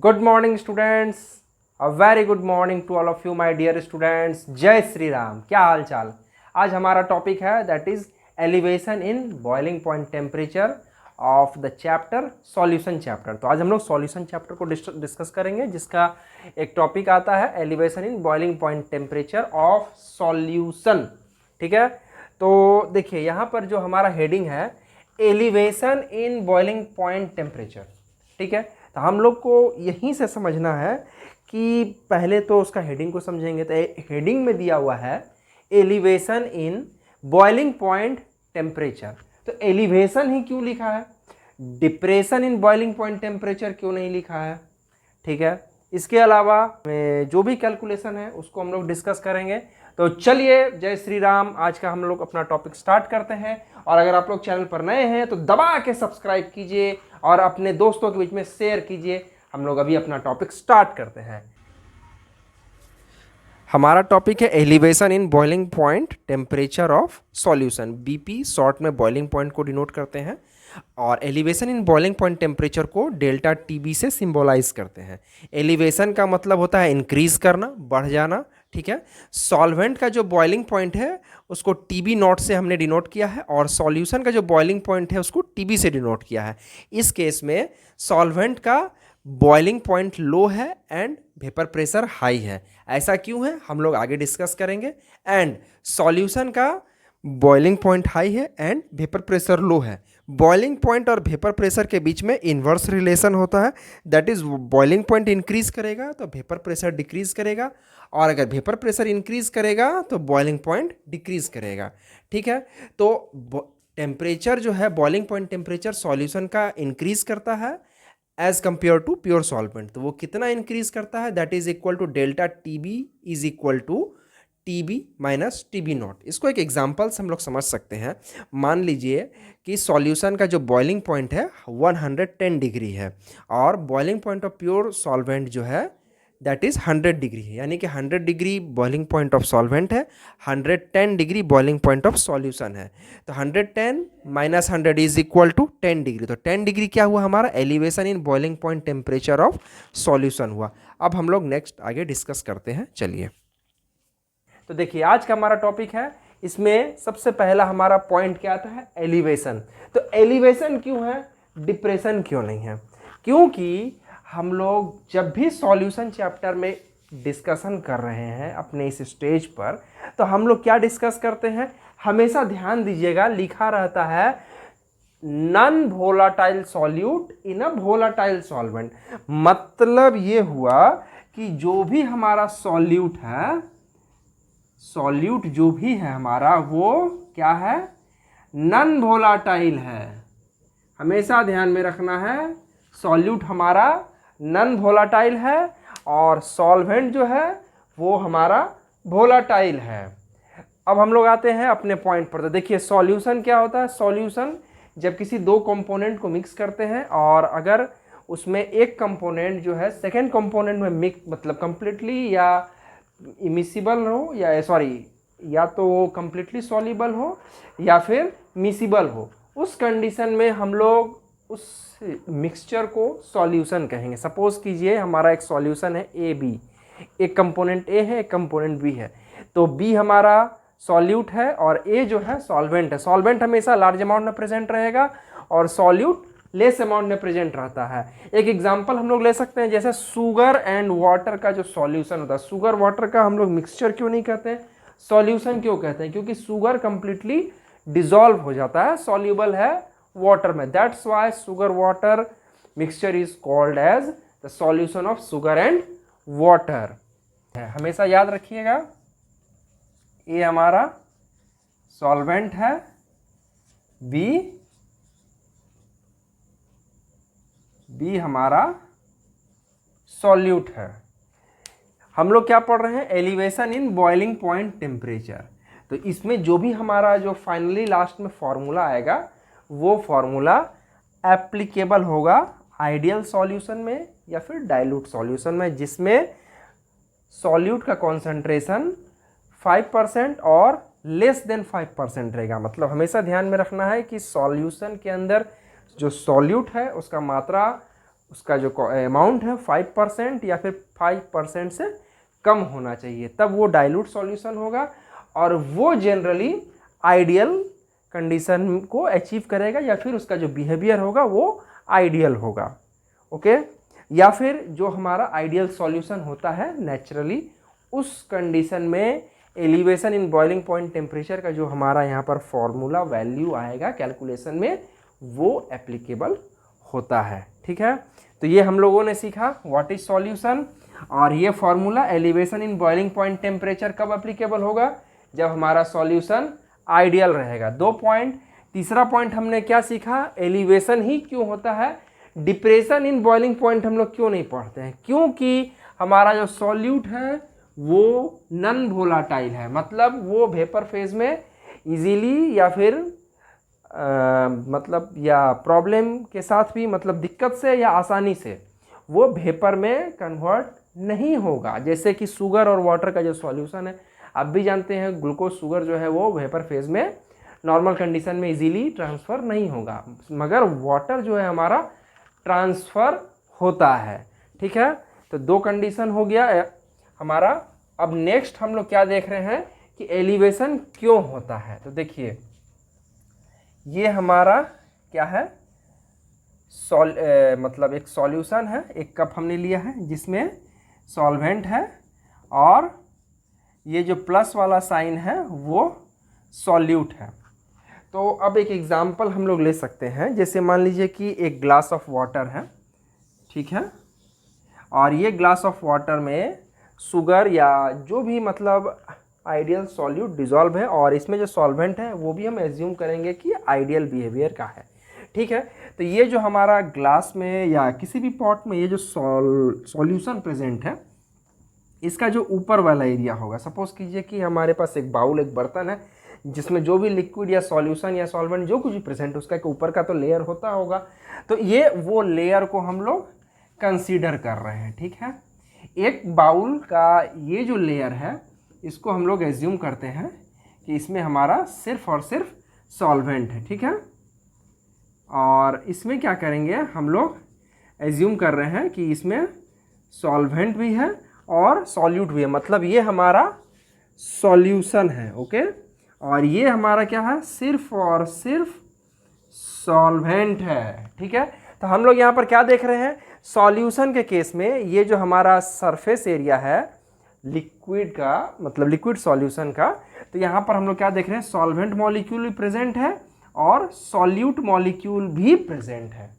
Good morning students, a very good morning to all of you my dear students. जय श्री राम। क्या हाल चाल। आज हमारा टॉपिक है that is elevation in boiling point temperature of the chapter solution chapter. तो आज हम लोग सॉल्यूशन चैप्टर को डिस्कस करेंगे, जिसका एक टॉपिक आता है elevation in boiling point temperature of solution. ठीक है, तो देखिए यहाँ पर जो हमारा हेडिंग है elevation in boiling point temperature. ठीक है, तो हम लोग को यहीं से समझना है कि पहले तो उसका हेडिंग को समझेंगे। तो हेडिंग में दिया हुआ है elevation in boiling point temperature. तो एलिवेशन ही क्यों लिखा है, depression in boiling point temperature क्यों नहीं लिखा है। ठीक है, इसके अलावा जो भी कैलकुलेशन है उसको हम लोग डिस्कस करेंगे। तो चलिए, जय श्री राम। आज का हम लोग अपना टॉपिक स्टार्ट करते हैं। और अगर आप लोग चैनल पर नए हैं तो दबा के सब्सक्राइब कीजिए और अपने दोस्तों के बीच में शेयर कीजिए। हम लोग अभी अपना टॉपिक स्टार्ट करते हैं। हमारा टॉपिक है elevation in boiling point temperature of solution. BP short में बॉइलिंग पॉइंट को डिनोट करते हैं और elevation in boiling point temperature को डेल्टा टीबी से सिंबलाइज करते हैं। एलिवेशन का मतलब होता है इंक्रीज करना, बढ़ जाना। ठीक है, सॉल्वेंट का जो बॉइलिंग पॉइंट है उसको टीबी नॉट से हमने डिनोट किया है और सॉल्यूशन का जो बॉइलिंग पॉइंट है उसको टीबी से डिनोट किया है। इस केस में सॉल्वेंट का बॉइलिंग पॉइंट लो है एंड वेपर प्रेशर हाई है। ऐसा क्यों है हम लोग आगे डिस्कस करेंगे। एंड सॉल्यूशन का बॉइलिंग पॉइंट हाई है एंड वेपर प्रेशर लो है। बॉइलिंग पॉइंट और वेपर प्रेशर के बीच में इन्वर्स रिलेशन होता है, that is boiling point increase करेगा तो वेपर प्रेशर डिक्रीज करेगा, और अगर वेपर प्रेशर इंक्रीज करेगा तो बॉइलिंग पॉइंट डिक्रीज करेगा। ठीक है, तो टेम्परेचर जो है बॉइलिंग पॉइंट टेम्परेचर सॉल्यूशन का इंक्रीज करता है as compare to pure solvent. तो वो कितना इंक्रीज करता है, that is equal to delta T B is equal to T B minus T B naught. इसको एक एग्जाम्पल से हम लोग समझ सकते हैं। मान लीजिए कि सॉल्यूशन का जो बॉइलिंग पॉइंट है 110 डिग्री है और boiling point of pure solvent जो है दैट इज 100 डिग्री है, यानी कि 100 degree boiling point of solvent है, 110 degree boiling point of solution है। तो 110 minus 100 is equal to 10 degree. तो 10 डिग्री क्या हुआ हमारा, elevation in boiling point temperature of solution हुआ। अब हम लोग नेक्स्ट आगे डिस्कस करते हैं। चलिए, तो देखिए आज का हमारा टॉपिक है, इसमें सबसे पहला हमारा पॉइंट क्या आता है, एलिवेशन। तो एलिवेशन क्यों है, डिप्रेशन क्यों नहीं है। क्योंकि हम लोग जब भी सॉल्यूशन चैप्टर में डिस्कशन कर रहे हैं अपने इस स्टेज पर, तो हम लोग क्या डिस्कस करते हैं, हमेशा ध्यान दीजिएगा लिखा रहता है non volatile solute in a volatile solvent. मतलब ये हुआ कि जो भी हमारा सॉल्यूट है, सॉल्यूट जो भी है हमारा वो क्या है, नॉन वोलाटाइल है। हमेशा ध्यान में रखना है, सॉल्यूट हमारा नॉन वोलाटाइल है और सॉल्वेंट जो है वो हमारा वोलाटाइल है। अब हम लोग आते हैं अपने पॉइंट पर। तो देखिए सॉल्यूशन क्या होता है, सॉल्यूशन जब किसी दो कंपोनेंट को मिक्स करते हैं और अगर उसमें एक कंपोनेंट जो है सेकेंड कंपोनेंट में मिक्स मतलब कंप्लीटली या इमिसिबल हो या तो कंप्लीटली सॉल्युबल हो या फिर मिसिबल हो, उस कंडीशन में हम लोग उस मिक्सचर को सॉल्यूशन कहेंगे। सपोज कीजिए हमारा एक सॉल्यूशन है ए बी, एक कंपोनेंट ए है एक कंपोनेंट बी है। तो बी हमारा सॉल्यूट है और ए जो है सॉल्वेंट है। सॉल्वेंट हमेशा लार्ज अमाउंट में प्रेजेंट रहेगा और सॉल्यूट लेस अमाउंट में प्रेजेंट रहता है। एक एग्जांपल हम लोग ले सकते हैं, जैसे शुगर एंड वाटर का जो सॉल्यूशन होता है, शुगर वाटर का हम लोग मिक्सचर क्यों नहीं कहते हैं, सॉल्यूशन क्यों कहते हैं, क्योंकि शुगर कंप्लीटली डिसॉल्व हो जाता है, सॉल्युबल है वाटर में। That's why sugar water mixture is called as the solution of sugar and water. हमेशा याद रखिएगा ये हमारा सॉल्वेंट है, बी हमारा सॉल्यूट है। हम लोग क्या पढ़ रहे हैं, elevation in boiling point temperature. तो इसमें जो भी हमारा जो फाइनली लास्ट में फॉर्मूला आएगा वो फॉर्मूला एप्लीकेबल होगा आइडियल सॉल्यूशन में या फिर डाइल्यूट सॉल्यूशन में, जिसमें सॉल्यूट का कॉन्सेंट्रेशन 5% और लेस देन 5% रहेगा। मतलब हमेशा ध्यान में रखना है कि सॉल्यूशन के अंदर जो सॉल्यूट है उसका मात्रा उसका जो अमाउंट है 5% या फिर 5% से कम होना चाहिए, तब वो डाइल्यूट सॉल्यूशन होगा और वो जनरली आइडियल कंडीशन को अचीव करेगा या फिर उसका जो बिहेवियर होगा वो आइडियल होगा। ओके, या फिर जो हमारा आइडियल सॉल्यूशन होता है नेचुरली, उस कंडीशन में elevation in boiling point temperature का जो हमारा यहाँ पर फॉर्मूला वैल्यू आएगा कैलकुलेशन में, वो एप्लीकेबल होता है। ठीक है, तो ये हम लोगों ने सीखा व्हाट इज सॉल्यूशन, और ये formula elevation in boiling point temperature कब एप्लीकेबल होगा, जब हमारा सॉल्यूशन आइडियल रहेगा। 2 पॉइंट। तीसरा पॉइंट हमने क्या सीखा, एलिवेशन ही क्यों होता है, डिप्रेशन इन बॉइलिंग पॉइंट हम लोग क्यों नहीं पढ़ते हैं, क्योंकि हमारा जो सॉल्यूट है वो नॉन वोलाटाइल है, मतलब वो वेपर फेज में इजीली या फिर मतलब या प्रॉब्लम के साथ भी, मतलब दिक्कत से या आसानी से वो वेपर में कन्वर्ट नहीं होगा। जैसे कि शुगर और वाटर का जो सॉल्यूशन है, आप भी जानते हैं ग्लूकोज शुगर जो है वो वेपर फेज में नॉर्मल कंडीशन में इजीली ट्रांसफ़र नहीं होगा, मगर वाटर जो है हमारा ट्रांसफ़र होता है। ठीक है, तो 2 कंडीशन हो गया हमारा। अब नेक्स्ट हम लोग क्या देख रहे हैं कि एलिवेशन क्यों होता है। तो देखिए ये हमारा क्या है, मतलब एक सॉल्यूशन है, एक कप हमने लिया है जिसमें सॉल्वेंट है और ये जो प्लस वाला साइन है वो सॉल्यूट है। तो अब एक एग्जांपल हम लोग ले सकते हैं, जैसे मान लीजिए कि एक ग्लास ऑफ वाटर है, ठीक है, और ये ग्लास ऑफ वाटर में शुगर या जो भी मतलब आइडियल सॉल्यूट डिज़ोल्व है, और इसमें जो सॉल्वेंट है वो भी हम एज्यूम करेंगे कि आइडियल बिहेवियर का है। ठीक है, तो ये जो हमारा ग्लास में या किसी भी पॉट में ये जो सॉल्यूशन प्रेजेंट है, इसका जो ऊपर वाला एरिया होगा, सपोज कीजिए कि हमारे पास एक बाउल, एक बर्तन है जिसमें जो भी लिक्विड या सॉल्यूशन या सॉल्वेंट जो कुछ भी प्रेजेंट, उसका एक ऊपर का तो लेयर होता होगा, तो ये वो लेयर को हम लोग कंसीडर कर रहे हैं। ठीक है, एक बाउल का ये जो लेयर है इसको हम लोग एज्यूम करते हैं कि इसमें हमारा सिर्फ और सिर्फ सॉल्वेंट है। ठीक है, और इसमें क्या करेंगे, हम लोग एज्यूम कर रहे हैं कि इसमें सॉल्वेंट भी है और सॉल्यूट भी है, मतलब ये हमारा सॉल्यूशन है। ओके, और ये हमारा क्या है, सिर्फ और सिर्फ सॉल्वेंट है। ठीक है, तो हम लोग यहाँ पर क्या देख रहे हैं, सॉल्यूशन के केस में ये जो हमारा सरफेस एरिया है लिक्विड का, मतलब लिक्विड सॉल्यूशन का, तो यहाँ पर हम लोग क्या देख रहे हैं, सॉल्वेंट मॉलिक्यूल भी प्रेजेंट है और सॉल्यूट मॉलिक्यूल भी प्रेजेंट है।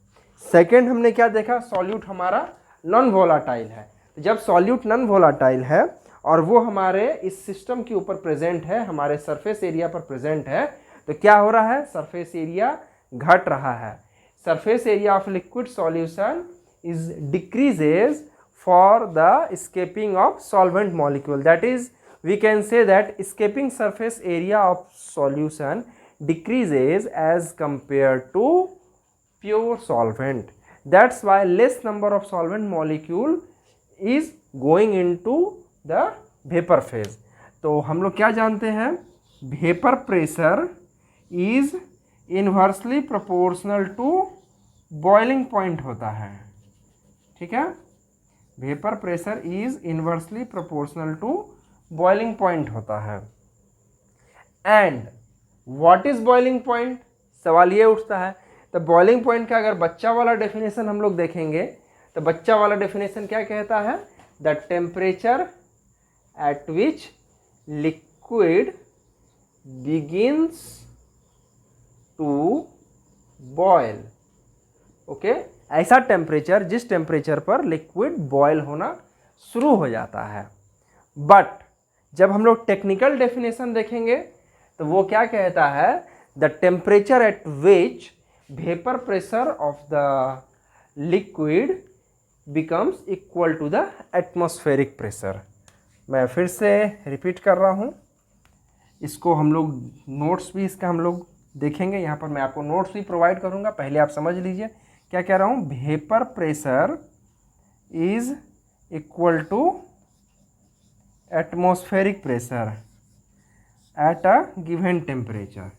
सेकेंड हमने क्या देखा, सॉल्यूट हमारा नॉन वोलाटाइल है। तो जब सॉल्यूट नॉन वोलाटाइल है और वो हमारे इस सिस्टम के ऊपर प्रेजेंट है, हमारे सरफेस एरिया पर प्रेजेंट है, तो क्या हो रहा है, सरफेस एरिया घट रहा है। Surface area of liquid solution is decreases for the escaping of solvent molecule, that is we can say that escaping surface area of solution decreases as compared to pure solvent. That's why less number of solvent molecule is going into the vapor phase. तो हम लोग क्या जानते हैं, vapor pressure is inversely proportional to boiling point होता है। ठीक है, vapour pressure is inversely proportional to boiling point होता है। And what is boiling point, सवाल ये उठता है। तो बॉइलिंग पॉइंट का अगर बच्चा वाला डेफिनेशन हम लोग देखेंगे, तो बच्चा वाला डेफिनेशन क्या कहता है, the temperature at which liquid begins to boil. Okay, ऐसा टेम्परेचर जिस टेम्परेचर पर लिक्विड बॉयल होना शुरू हो जाता है। बट जब हम लोग टेक्निकल डेफिनेशन देखेंगे तो वो क्या कहता है, the temperature at which vapour pressure of the liquid becomes equal to the atmospheric pressure. मैं फिर से रिपीट कर रहा हूँ, इसको हम लोग नोट्स भी इसका हम लोग देखेंगे, यहाँ पर मैं आपको नोट्स भी प्रोवाइड करूँगा, पहले आप समझ लीजिए क्या कह रहा हूँ। Vapour pressure is equal to atmospheric pressure at a given temperature.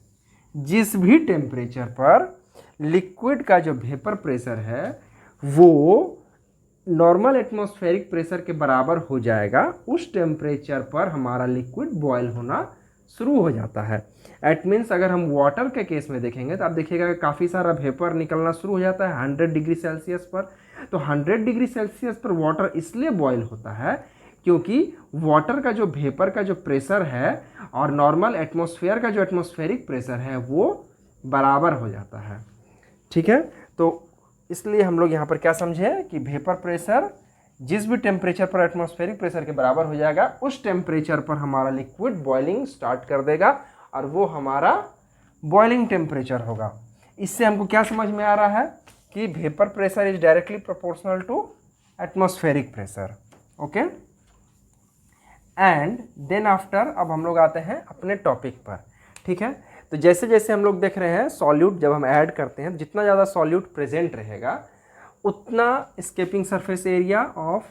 जिस भी टेम्परेचर पर लिक्विड का जो वेपर प्रेशर है वो नॉर्मल एटमॉस्फेरिक प्रेशर के बराबर हो जाएगा। उस टेम्परेचर पर हमारा लिक्विड बॉयल होना शुरू हो जाता है। एट मीन्स अगर हम वाटर के केस में देखेंगे तो आप देखिएगा कि काफ़ी सारा वेपर निकलना शुरू हो जाता है 100 डिग्री सेल्सियस पर। तो 100 डिग्री सेल्सियस पर वाटर इसलिए बॉयल होता है क्योंकि वाटर का जो वेपर का जो प्रेशर है और नॉर्मल एटमॉस्फेयर का जो एटमॉस्फेरिक प्रेशर है वो बराबर हो जाता है। ठीक है, तो इसलिए हम लोग यहाँ पर क्या समझे कि वेपर प्रेशर जिस भी टेम्परेचर पर एटमॉस्फेरिक प्रेशर के बराबर हो जाएगा उस टेम्परेचर पर हमारा लिक्विड बॉइलिंग स्टार्ट कर देगा और वो हमारा बॉइलिंग टेम्परेचर होगा। इससे हमको क्या समझ में आ रहा है कि vapour pressure is directly proportional to atmospheric pressure. Okay, and then after अब हम लोग आते हैं अपने टॉपिक पर। ठीक है, तो जैसे जैसे हम लोग देख रहे हैं सॉल्यूट जब हम ऐड करते हैं जितना ज़्यादा सॉल्यूट प्रेजेंट रहेगा उतना escaping surface area of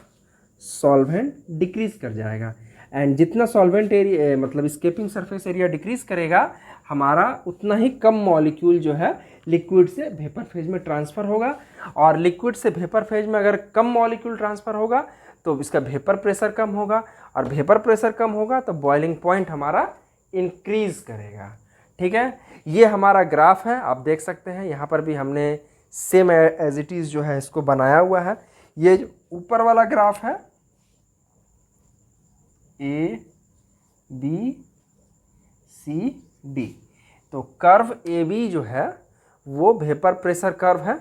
solvent decrease कर जाएगा। एंड जितना सॉल्वेंट एरिया मतलब स्केपिंग सरफेस एरिया डिक्रीज करेगा हमारा उतना ही कम मॉलिक्यूल जो है लिक्विड से वेपर फेज में ट्रांसफ़र होगा। और लिक्विड से वेपर फेज में अगर कम मॉलिक्यूल ट्रांसफ़र होगा तो इसका वेपर प्रेशर कम होगा और वेपर प्रेशर कम होगा तो बॉइलिंग पॉइंट हमारा इंक्रीज करेगा। ठीक है, ये हमारा ग्राफ है, आप देख सकते हैं यहाँ पर भी हमने सेम एज इट इज़ जो है इसको बनाया हुआ है। ये जो ऊपर वाला ग्राफ है ए बी सी डी, तो कर्व ए बी जो है वो वेपर प्रेशर कर्व है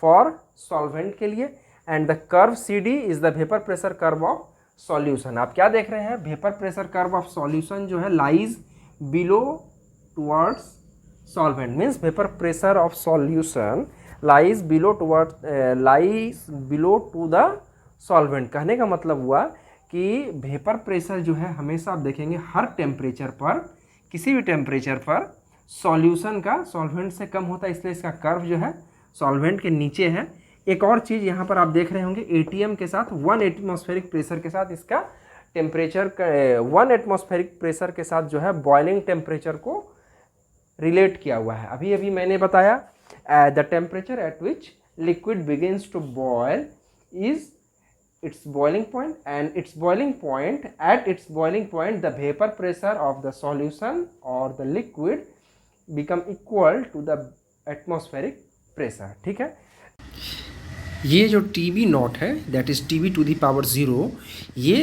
फॉर सॉल्वेंट के लिए and the curve C D is the vapour pressure curve of solution. आप क्या देख रहे हैं, vapour pressure curve of solution जो है lies below towards solvent, means vapour pressure of solution lies below to the solvent. कहने का मतलब हुआ कि वेपर प्रेशर जो है हमेशा आप देखेंगे हर टेम्परेचर पर किसी भी टेम्परेचर पर सॉल्यूशन का सॉल्वेंट से कम होता है, इसलिए इसका कर्व जो है सॉल्वेंट के नीचे है। एक और चीज़ यहाँ पर आप देख रहे होंगे एटीएम के साथ 1 एटमॉस्फेरिक प्रेशर के साथ इसका टेम्परेचर 1 एटमॉस्फेरिक प्रेशर के साथ जो है बॉइलिंग टेम्परेचर को रिलेट किया हुआ है। अभी अभी मैंने बताया the temperature at which liquid begins to boil is its boiling point and its boiling point at its boiling point the vapor pressure of the solution or the liquid become equal to the atmospheric pressure। ठीक है, ये जो TB naught है that is TB to the power 0 ये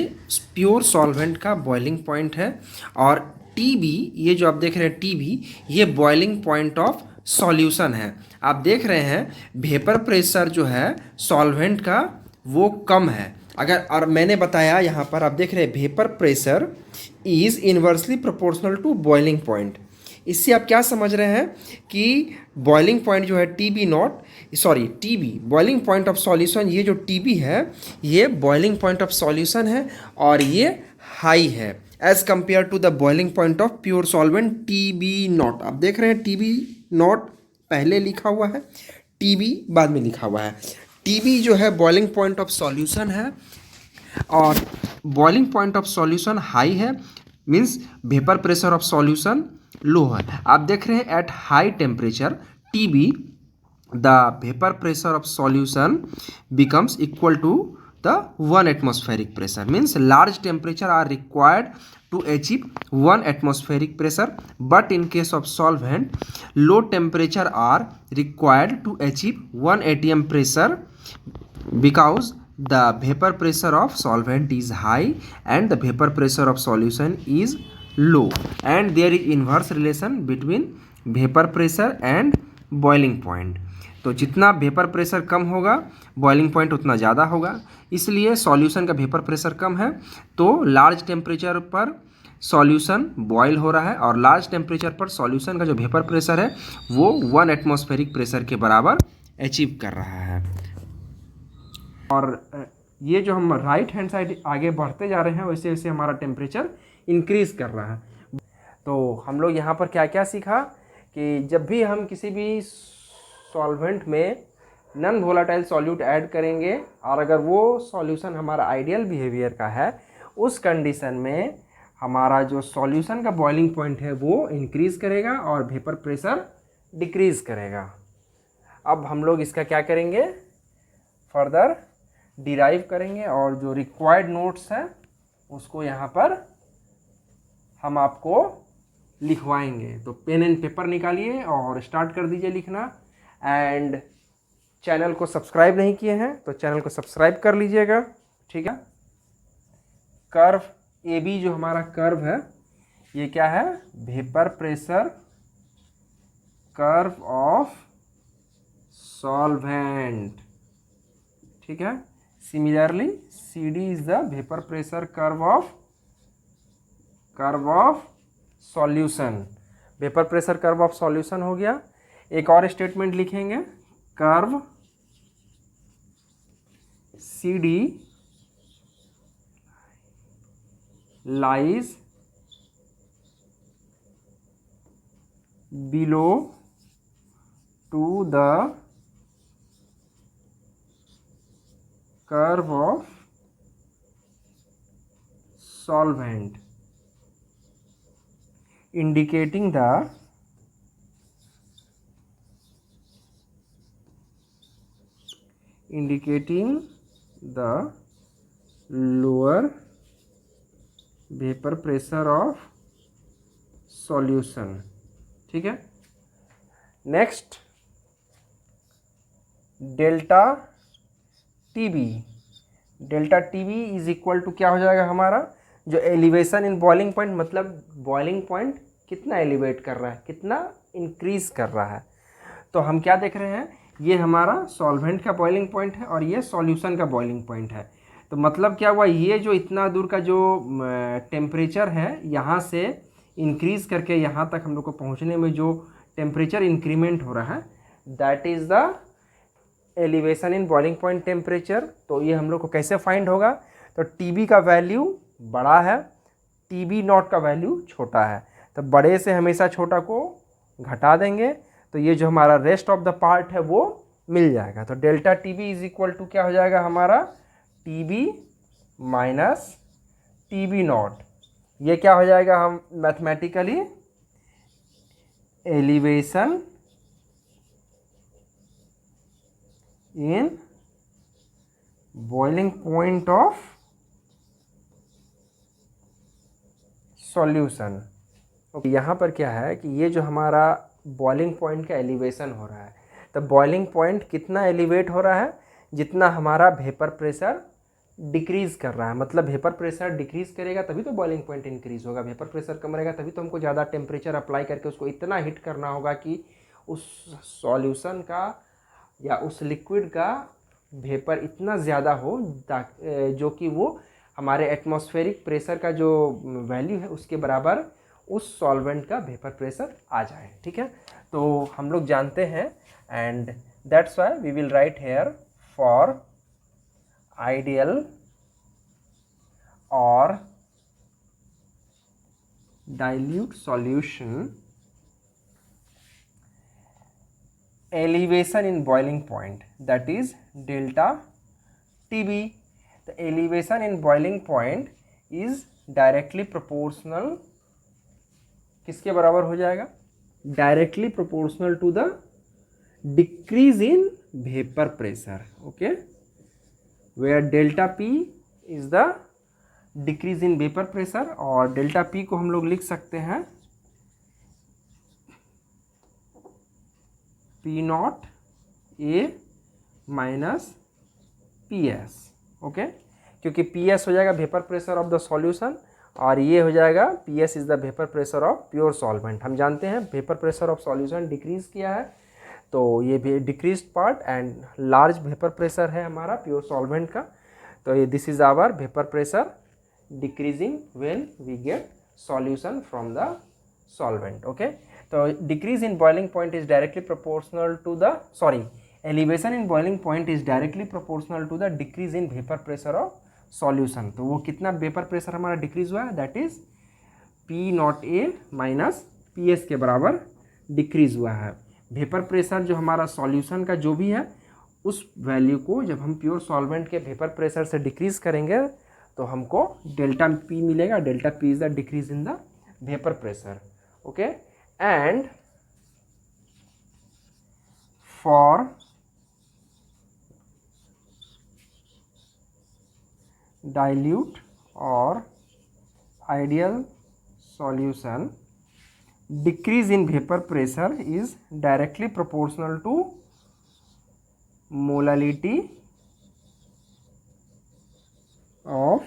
pure solvent का boiling point है और TB ये जो आप देख रहे हैं TB ये बॉइलिंग पॉइंट ऑफ सॉल्यूशन है। आप देख रहे हैं वेपर प्रेशर जो है सॉल्वेंट का वो कम है। अगर और मैंने बताया यहाँ पर आप देख रहे हैं vapour pressure is inversely proportional to boiling point. इससे आप क्या समझ रहे हैं कि बॉइलिंग पॉइंट जो है TB boiling point of solution, ये जो TB है ये बॉइलिंग पॉइंट ऑफ सॉल्यूशन है और ये हाई है as compare to the boiling point of pure solvent TB naught. आप देख रहे हैं TB नॉट पहले लिखा हुआ है, TB बाद में लिखा हुआ है। TB जो है बॉइलिंग पॉइंट ऑफ सॉल्यूशन है और boiling point of solution high है, means vapour pressure of solution low है। आप देख रहे हैं at high temperature TB the vapour pressure of solution becomes equal to the 1 atmospheric pressure, means large temperature are required to achieve 1 atmospheric pressure, but in case of solvent low temperature are required to achieve 1 atm pressure because the vapor pressure of solvent is high and the vapor pressure of solution is low, and there is inverse relation between vapor pressure and boiling point। तो जितना vapour pressure कम होगा boiling point उतना ज़्यादा होगा, इसलिए solution का vapour pressure कम है तो लार्ज टेम्परेचर पर सॉल्यूशन बॉयल हो रहा है और लार्ज टेम्परेचर पर सॉल्यूशन का जो वेपर प्रेशर है वो 1 एटमॉस्फेरिक प्रेशर के बराबर अचीव कर रहा है। और ये जो हम राइट हैंड साइड आगे बढ़ते जा रहे हैं वैसे वैसे हमारा टेम्परेचर इंक्रीज़ कर रहा है। तो हम लोग यहाँ पर क्या क्या सीखा कि जब भी हम किसी भी सॉल्वेंट में नॉन वोलेटाइल सॉल्यूट ऐड करेंगे और अगर वो सॉल्यूशन हमारा आइडियल बिहेवियर का है उस कंडीशन में हमारा जो सॉल्यूशन का बॉइलिंग पॉइंट है वो इंक्रीज़ करेगा और वेपर प्रेशर डिक्रीज़ करेगा। अब हम लोग इसका क्या करेंगे, फर्दर डिराइव करेंगे और जो रिक्वायर्ड नोट्स हैं उसको यहाँ पर हम आपको लिखवाएंगे। तो पेन एंड पेपर निकालिए और स्टार्ट कर दीजिए लिखना। एंड चैनल को सब्सक्राइब नहीं किए हैं तो चैनल को सब्सक्राइब कर लीजिएगा, ठीक है। कर्व ए बी जो हमारा कर्व है ये क्या है, vapour pressure curve of solvent, ठीक है। Similarly C D is the vapour pressure curve of solution. Vapour pressure curve of solution हो गया। एक और स्टेटमेंट लिखेंगे, curve C D lies below to the curve of solvent, indicating the lower vapor pressure of solution, ठीक है। Next delta T B, delta T B is equal to क्या हो जाएगा हमारा, जो एलिवेशन इन बॉइलिंग पॉइंट, मतलब boiling point कितना elevate कर रहा है, कितना इंक्रीज कर रहा है। तो हम क्या देख रहे हैं, ये हमारा सॉल्वेंट का बॉइलिंग पॉइंट है और ये सॉल्यूशन का बॉइलिंग पॉइंट है। तो मतलब क्या हुआ, ये जो इतना दूर का जो टेम्परेचर है यहाँ से इंक्रीज करके यहाँ तक हम लोग को पहुँचने में जो टेम्परेचर इंक्रीमेंट हो रहा है, that is the elevation in boiling point temperature. तो ये हम लोग को कैसे फाइंड होगा, तो टीबी का वैल्यू बड़ा है, टीबी नॉट का वैल्यू छोटा है, तो बड़े से हमेशा छोटा को घटा देंगे तो ये जो हमारा रेस्ट ऑफ द पार्ट है वो मिल जाएगा। तो delta TB is equal to क्या हो जाएगा हमारा, टीबी माइनस टीबी नॉट। ये क्या हो जाएगा हम mathematically, elevation in boiling point of solution. यहाँ पर क्या है कि ये जो हमारा बॉइलिंग पॉइंट का एलिवेशन हो रहा है, तो बॉइलिंग पॉइंट कितना एलिवेट हो रहा है, जितना हमारा वेपर प्रेशर डिक्रीज़ कर रहा है। मतलब वेपर प्रेशर डिक्रीज़ करेगा तभी तो बॉइलिंग पॉइंट इंक्रीज़ होगा, वेपर प्रेशर कम रहेगा तभी तो हमको ज़्यादा टेम्परेचर अप्लाई करके उसको इतना हीट करना होगा कि उस सॉल्यूशन का या उस लिक्विड का वेपर इतना ज़्यादा हो जो कि वो हमारे एटमॉस्फेरिक प्रेशर का जो वैल्यू है उसके बराबर उस सॉल्वेंट का वेपर प्रेशर आ जाए, ठीक है। तो हम लोग जानते हैं, and that's why we will write here for ideal और dilute solution elevation in boiling point, that is delta TB. The elevation in boiling point is directly proportional, किसके बराबर हो जाएगा, directly proportional to the decrease in vapor pressure, okay, where delta P is the decrease in vapor pressure, और delta P को हम लोग लिख सकते हैं P naught A minus PS, okay, क्योंकि PS हो जाएगा vapour pressure of the solution और ये हो जाएगा PS is the vapour pressure of pure solvent. हम जानते हैं vapour pressure of solution decrease किया है, तो ये भी decrease part, and large vapour pressure है हमारा प्योर सॉल्वेंट का। तो ये this is our vapour pressure decreasing when we get solution from the solvent, okay. So decrease in boiling point is directly proportional to the, elevation in boiling point is directly proportional to the decrease in vapor pressure of solution। तो वो कितना vapour pressure हमारा decrease हुआ है, that is P naught A minus PS के बराबर decrease हुआ है। वेपर प्रेशर जो हमारा सॉल्यूशन का जो भी है उस वैल्यू को जब हम प्योर सॉल्वेंट के वेपर प्रेशर से डिक्रीज करेंगे तो हमको डेल्टा P मिलेगा। Delta P is the decrease in the vapour pressure, okay. And for dilute or ideal solution decrease in vapor pressure is directly proportional to molality of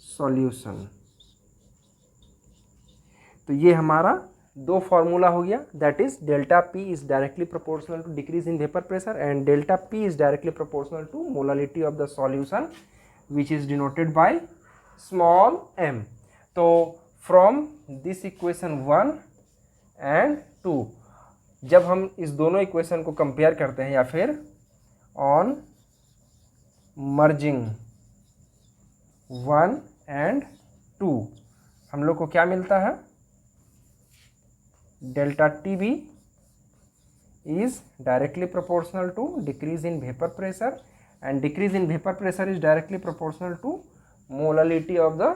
solution। तो ये हमारा दो formula हो गया, that is delta P is directly proportional to decrease in vapour pressure and delta P is directly proportional to molality of the solution which is denoted by small m। तो from this equation 1 and 2 जब हम इस दोनों equation को compare करते हैं या फिर ऑन मर्जिंग 1 एंड 2 हम लोग को क्या मिलता है, delta T B is directly proportional to decrease in vapor pressure and decrease in vapor pressure is directly proportional to molality of the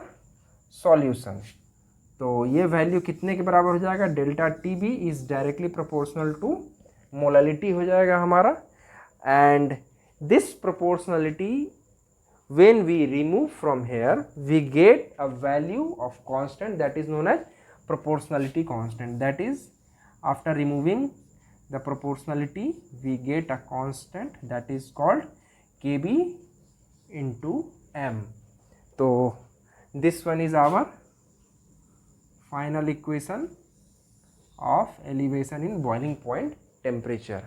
solution। तो ये वैल्यू कितने के बराबर हो जाएगा, delta T B is directly proportional to molality हो जाएगा हमारा। And this proportionality when we remove from here we get a value of constant that is known as proportionality constant, that is after removing the proportionality we get a constant that is called kb into m। तो this one is our final equation of elevation in boiling point temperature।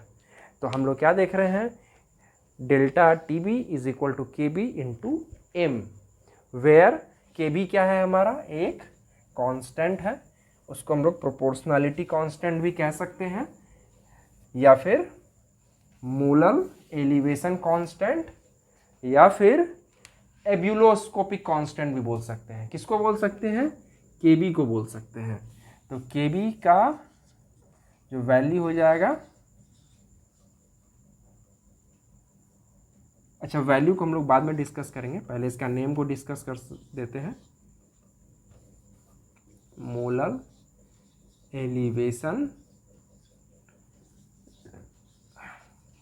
तो हम लोग क्या देख रहे हैं, delta T B is equal to K B into m, where K B क्या है हमारा, एक कांस्टेंट है, उसको हम लोग प्रोपोर्शनलिटी कांस्टेंट भी कह सकते हैं या फिर मोलर एलिवेशन कांस्टेंट या फिर एब्यूलोस्कोपिक कांस्टेंट भी बोल सकते हैं। किसको बोल सकते हैं, के बी को बोल सकते हैं। तो के बी का जो वैल्यू हो जाएगा, अच्छा वैल्यू को हम लोग बाद में डिस्कस करेंगे, पहले इसका नेम को डिस्कस कर देते हैं। मोलर एलिवेशन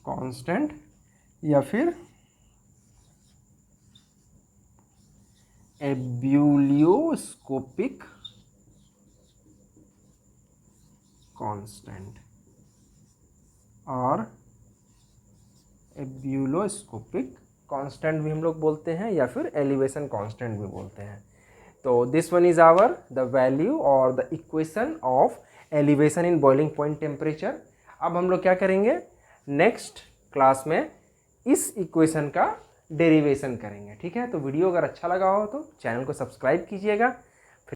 कांस्टेंट या फिर एब्यूलियोस्कोपिक कांस्टेंट और एब्यूलोस्कोपिक कांस्टेंट भी हम लोग बोलते हैं या फिर एलिवेशन कांस्टेंट भी बोलते हैं। तो this one is our the value और the equation of elevation in boiling point temperature. अब हम लोग क्या करेंगे, नेक्स्ट क्लास में इस इक्वेशन का डेरिवेशन करेंगे। ठीक है, तो वीडियो अगर अच्छा लगा हो तो चैनल को सब्सक्राइब कीजिएगा